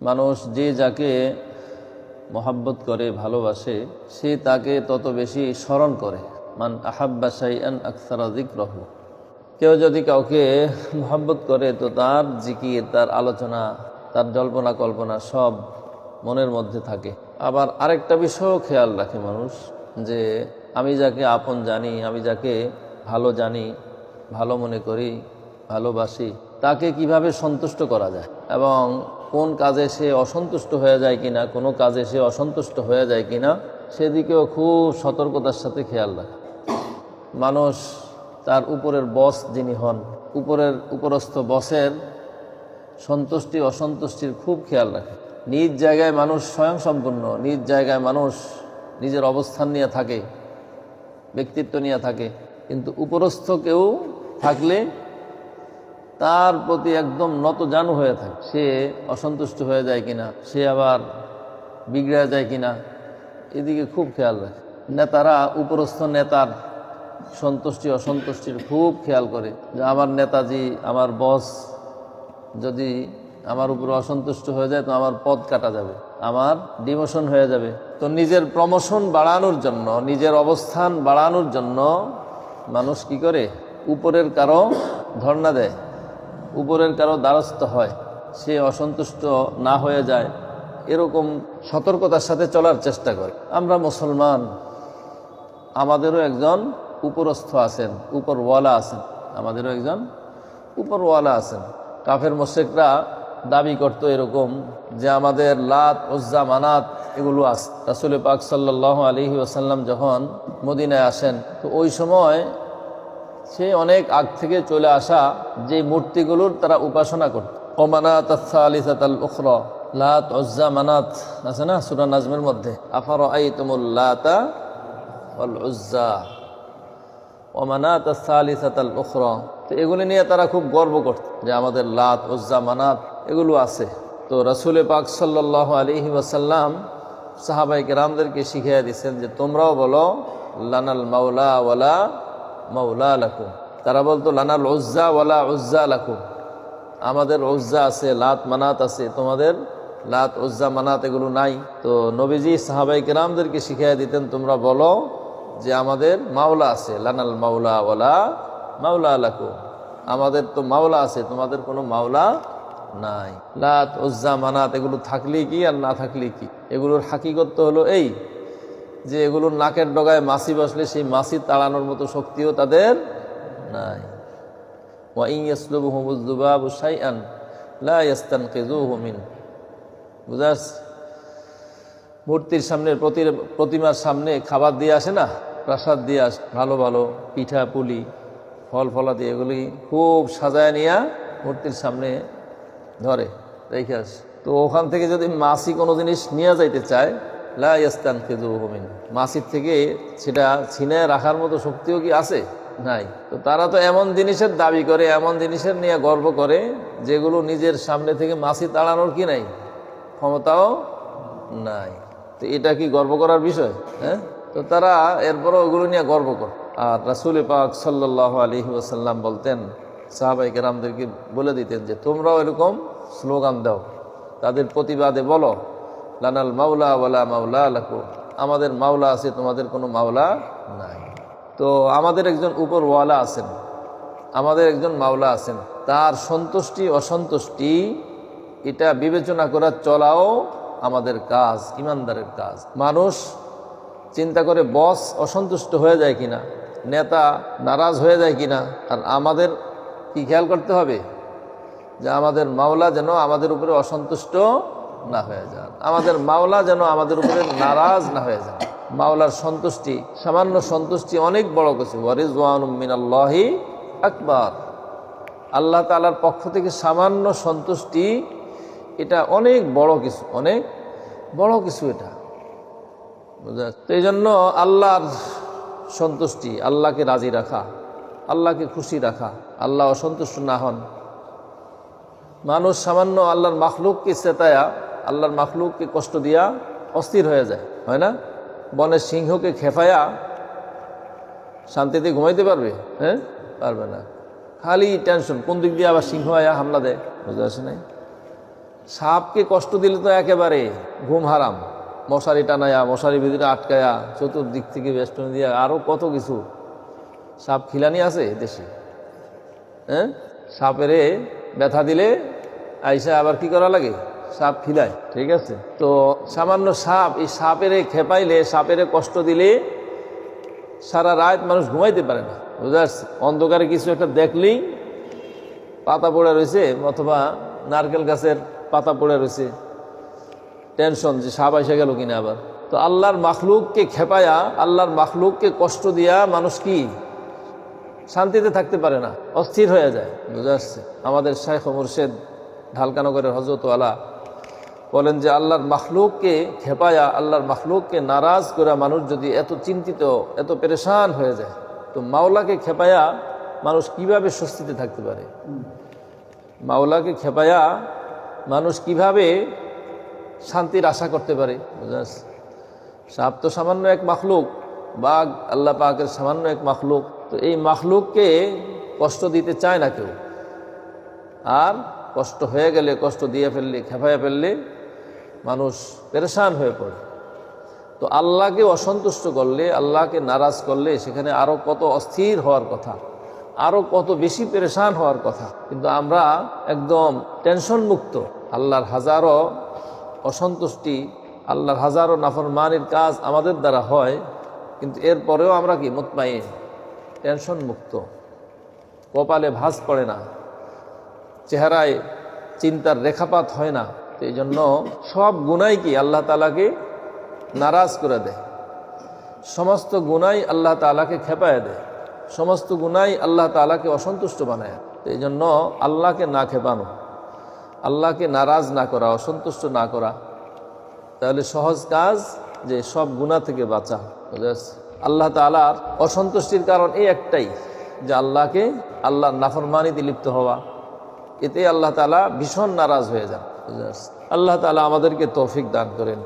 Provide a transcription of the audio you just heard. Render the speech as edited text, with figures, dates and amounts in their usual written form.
মানুষ যে যাকে মহাব্বত করে ভালোবাসে সে তাকে তত বেশি স্মরণ করে। মান আহাব্বা শাইআন আকসারা যিকরাহু। কেউ যদি কাউকে মহাব্বত করে তো তার জিকির, তার আলোচনা, তার জল্পনা কল্পনা সব মনের মধ্যে থাকে। আবার আরেকটা বিষয়ও খেয়াল রাখে মানুষ, যে আমি যাকে আপন জানি, আমি যাকে ভালো জানি, ভালো মনে করি, ভালোবাসি, তাকে কিভাবে সন্তুষ্ট করা যায় এবং কোন কাজে সে অসন্তুষ্ট হয়ে যায় কিনা, কোনো কাজে সে অসন্তুষ্ট হয়ে যায় কিনা, সেদিকেও খুব সতর্কতার সাথে খেয়াল রাখে মানুষ। তার উপরের বস যিনি হন, উপরস্থ বসের সন্তুষ্টি অসন্তুষ্টির খুব খেয়াল রাখে। নিজ জায়গায় মানুষ স্বয়ংসম্পূর্ণ, নিজ জায়গায় মানুষ নিজের অবস্থান নিয়ে থাকে, ব্যক্তিত্ব নিয়ে থাকে, কিন্তু উপরস্থ কেউ থাকলে তার প্রতি একদম নতজানু হয়ে থাকে। সে অসন্তুষ্ট হয়ে যায় কিনা, সে আবার বিগড়ে যায় কিনা, এদিকে খুব খেয়াল রাখে। নেতারা উপরস্থ নেতার সন্তুষ্টি অসন্তুষ্টির খুব খেয়াল করে, যে আমার নেতাজি, আমার বস যদি আমার উপর অসন্তুষ্ট হয়ে যায় তো আমার পদ কাটা যাবে, আমার ডিমোশন হয়ে যাবে। তো নিজের প্রমোশন বাড়ানোর জন্য, নিজের অবস্থান বাড়ানোর জন্য মানুষ কি করে, উপরের কারো ধর্ণা দেয়, উপরের কারো দ্বারস্থ হয়, সে অসন্তুষ্ট না হয়ে যায়, এরকম সতর্কতার সাথে চলার চেষ্টা করে। আমরা মুসলমান, আমাদেরও একজন উপরস্থ আছেন, উপরওয়ালা আছেন, আমাদেরও একজন উপরওয়ালা আছেন। কাফের মুশরিকরা দাবি করতো এরকম, যে আমাদের লাত, উজ্জা, মানাত এগুলো আছে। রাসূল পাক সাল্লাল্লাহু আলাইহি ওয়াসাল্লাম যখন মদিনায় আসেন, তো ওই সময় সে অনেক আগ থেকে চলে আসা যে মূর্তিগুলোর তারা উপাসনা করত। ওমানাত আস-সালিসাতাল উখরা, লাত, উজ্জা, মানাত আছে না সূরা নাজমের মধ্যে, আফারাআইতুমুল লাতা ওয়াল উজ্জা ওমানাত আস-সালিসাতাল উখরা। তো এগুলি নিয়ে তারা খুব গর্ব করত, যে আমাদের লাত, উজ্জা, মানাত এগুলো আছে। তো রাসূল পাক সাল্লাল্লাহু আলাইহি ওয়াসাল্লাম সাহাবায়ে কেরামদেরকে শিখিয়ে দিয়েছেন যে তোমরাও বলো লানাল মাওলা ওয়ালা মাওলা লাকুম। তারা বলতো লানাল উজ্জা ওয়ালা উজ্জা লাকুম, আমাদের উজ্জা আছে, লাত, মানাত আছে, তোমাদের লাত, উজ্জা, মানাত এগুলো নাই। তো নবীজি সাহাবায়ে কেরামদেরকে শিখিয়ে দিতেন তোমরা বলো যে আমাদের মাওলা আছে, লানাল মাওলা ওয়ালা মাওলা লাকুম, আমাদের তো মাওলা আছে, তোমাদের কোনো মাওলা নাই। লাত, উজ্জা, মানাত এগুলো থাকলেই কি আর না থাকলেই কি, এগুলোর হাকিকত তো হলো এই যে এগুলোর নাকের ডগায় মাছি বসলে সেই মাছি তাড়ানোর মতো শক্তিও তাদের নাই। ওয়া ইন ইয়াসলুবহুমুয যুবাবু শাইআন লা ইস্তানকিযুহু মিন। বুঝাস, মূর্তির সামনে, প্রতিমার সামনে খাবার দিয়ে আসে না, প্রসাদ দিয়ে আসে, ভালো ভালো পিঠা পুলি ফল ফলাদি এগুলি খুব সাজায় নিয়ে মূর্তির সামনে ধরে রেখে আসে। তো ওখান থেকে যদি মাছি কোনো জিনিস নিয়ে যাইতে চায়, লা ইস্তানকিযুহু মিন, মাছির থেকে সেটা ছিনে রাখার মতো শক্তিও কি আছে? নাই। তো তারা তো এমন জিনিসের দাবি করে, এমন জিনিসের নিয়ে গর্ব করে যেগুলো নিজের সামনে থেকে মাছি তাড়ানোর কি নাই, ক্ষমতাও নাই। তো এটা কি গর্ব করার বিষয়? হ্যাঁ, তো তারা এরপরও ওগুলো নিয়ে গর্ব করে। আর রাসূল পাক সাল্লাল্লাহু আলাইহি ওয়াসাল্লাম বলতেন, সাহাবায়ে কেরামদেরকে বলে দিতেন যে তোমরাও এরকম স্লোগান দাও, তাদের প্রতিবাদে বলো লানাল মাওলা ওয়ালা মাওলা লাকুম, আমাদের মাওলা আছে, তোমাদের কোনো মাওলা নাই। তো আমাদের একজন উপরওয়ালা আছেন, আমাদের একজন মাওলা আছেন, তার সন্তুষ্টি অসন্তুষ্টি এটা বিবেচনা করা চলাও আমাদের কাজ, ইমানদারের কাজ। মানুষ চিন্তা করে বস অসন্তুষ্ট হয়ে যায় কিনা, নেতা নারাজ হয়ে যায় কিনা, আর আমাদের কি খেয়াল করতে হবে যে আমাদের মাওলা যেন আমাদের উপরে অসন্তুষ্ট না হয়ে যান, আমাদের মাওলা যেন আমাদের উপরে নারাজ না হয়ে যান। মাওলার সন্তুষ্টি, সামান্য সন্তুষ্টি অনেক বড় কিছু। ওয়ারিজওয়ানুম মিনাল্লাহি আকবার, আল্লাহ তাআলার পক্ষ থেকে সামান্য সন্তুষ্টি এটা অনেক বড় কিছু, অনেক বড় কিছু এটা। বুঝা? তো এই জন্য আল্লাহর সন্তুষ্টি, আল্লাহকে রাজি রাখা, আল্লাহকে খুশি রাখা, আল্লাহ অসন্তুষ্ট না হন। মানুষ সামান্য আল্লাহর মাখলুককে চেতায়া, আল্লাহর মাখলুককে কষ্ট দিয়া অস্থির হয়ে যায়, হয় না? বনের সিংহকে খেপায়া শান্তিতে ঘুমাইতে পারবে? হ্যাঁ, পারবে না। খালি টেনশন, কোন দিক দিয়ে আবার সিংহ আয়া হামলা দেয়, বুঝতে আসে নাই? সাপকে কষ্ট দিলে তো একেবারে ঘুম হারাম, মশারি টানায়া, মশারির ভিতরে আটকায়া, চতুর্দিক থেকে বেষ্টনী দিয়া, আরও কত কিছু। সাপ খিলানি আছে দেশে, হ্যাঁ? সাপেরে ব্যথা দিলে আইসা আবার কি করা লাগে, সাপ খিলায়, ঠিক আছে? তো সামান্য সাপ, এই সাপেরে খেপাইলে, সাপেরে কষ্ট দিলে সারা রাত মানুষ ঘুমাইতে পারে না, বুঝতে পারছি? অন্ধকারে কিছু একটা দেখলেই, পাতা পড়ে রয়েছে অথবা নারকেল গাছের পাতা পড়ে রয়েছে, টেনশন যে সাপ এসে গেল কিনা আবার। তো আল্লাহর মাখলুককে খেপায়া, আল্লাহর মাখলুককে কষ্ট দিয়া মানুষ কি শান্তিতে থাকতে পারে না, অস্থির হয়ে যায়, বুঝতে পারছে? আমাদের শাইখ মুর্শেদ ঢালকানগরের হযরত ওয়ালা বলেন যে আল্লাহর মাখলুককে খেপায়া, আল্লাহর মাখলুককে নারাজ করে মানুষ যদি এত চিন্তিত, এত পেরেশান হয়ে যায়, তো মাওলাকে খেপায়া মানুষ কিভাবে স্বস্তিতে থাকতে পারে? মাওলাকে খেপায়া মানুষ কিভাবে শান্তির আশা করতে পারে? সাপ তো সামান্য এক মাখলুক, বাঘ আল্লাহ পাকের সামান্য এক মাখলুক। তো এই মাখলুককে কষ্ট দিতে চায় না কেউ, আর কষ্ট হয়ে গেলে, কষ্ট দিয়ে ফেললে, খেপাইয়া ফেললে মানুষ পেরেশান হয়ে পড়ে। তো আল্লাহকে অসন্তুষ্ট করলে, আল্লাহকে নারাজ করলে সেখানে আরও কত অস্থির হওয়ার কথা, আরও কত বেশি পেরেশান হওয়ার কথা। কিন্তু আমরা একদম টেনশন মুক্ত। আল্লাহর হাজারো অসন্তুষ্টি, আল্লাহর হাজারো নাফরমানির কাজ আমাদের দ্বারা হয়, কিন্তু এরপরেও আমরা কি মুতমাইন, টেনশন মুক্ত, কপালে ভাঁজ পড়ে না, চেহারায় চিন্তার রেখাপাত হয় না। তো এই জন্য সব গুনাই কি আল্লাহ তাআলাকে নারাজ করে দেয়, সমস্ত গুনাই আল্লাহ তাআলাকে খেপায় দেয়, সমস্ত গুনাই আল্লাহ তাআলাকে অসন্তুষ্ট বানায়। তো এই জন্য আল্লাহকে না খেপানো, আল্লাহকে নারাজ না করা, অসন্তুষ্ট না করা, তাহলে সহজ কাজ যে সব গুনাহ থেকে বাঁচা। আল্লাহ তাআলার অসন্তুষ্টির কারণ এই একটাই, যে আল্লাহকে, আল্লাহর নাফরমানিতে লিপ্ত হওয়া, এতে আল্লাহ তাআলা ভীষণ নারাজ হয়ে যান। আল্লাহ তাআলা আমাদেরকে তৌফিক দান করেন।